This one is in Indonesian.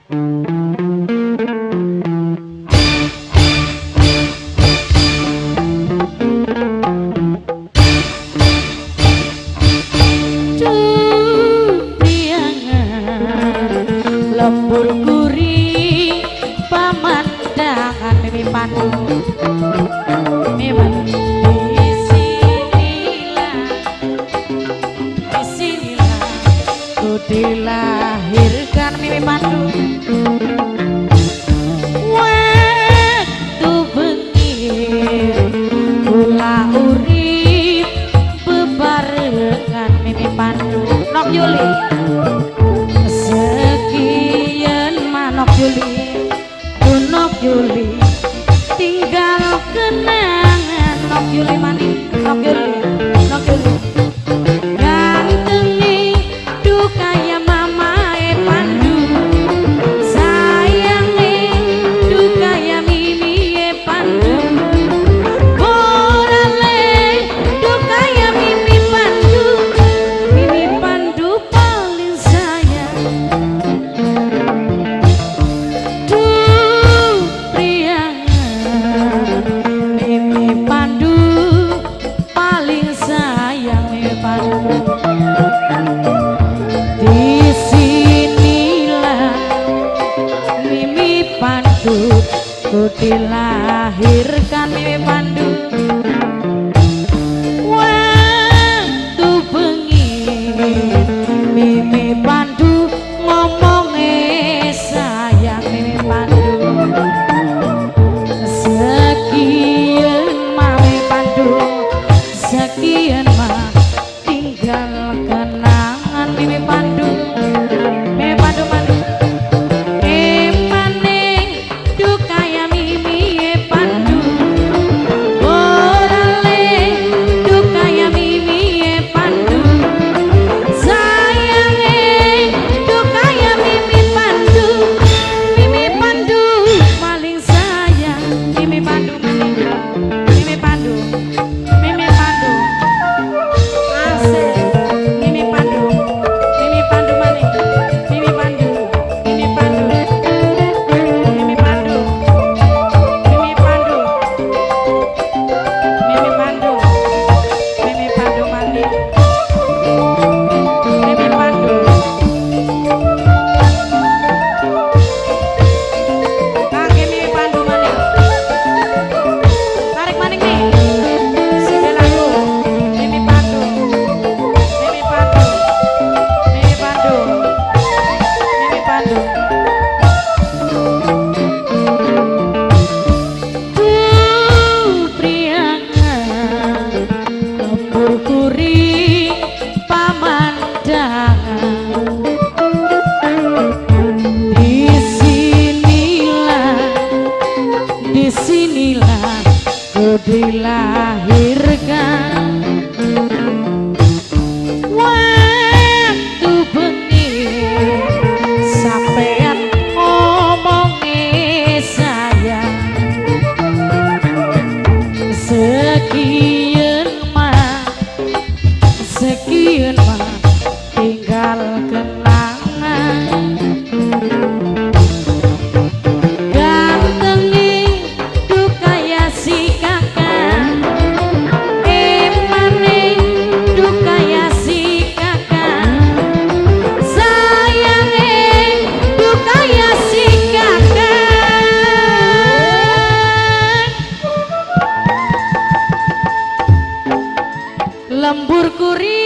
Lembur gurih pemandangan mimi pandu memang disinilah ku dilahirkan mimi pandu waktu bengi kula urip bebarengan mimi pandu nok Yuli Nok Yuli tinggal kenangan Nok Yuli maning Nok Yuli gantengi duka ya mama pandu sayangi duka ya mimi pandu borale duka ya mimi pandu paling sayang ku dilahirkan mimi pandu waktu bengi mimi pandu ngomong sayang mimi pandu sekian mah mimi pandu sekian mah tinggal kenangan mimi pandu mandu disinilah ku dilahirkan waktu bengi sampean ngomongi sayang sekian mah tinggal kenangan lembur kuring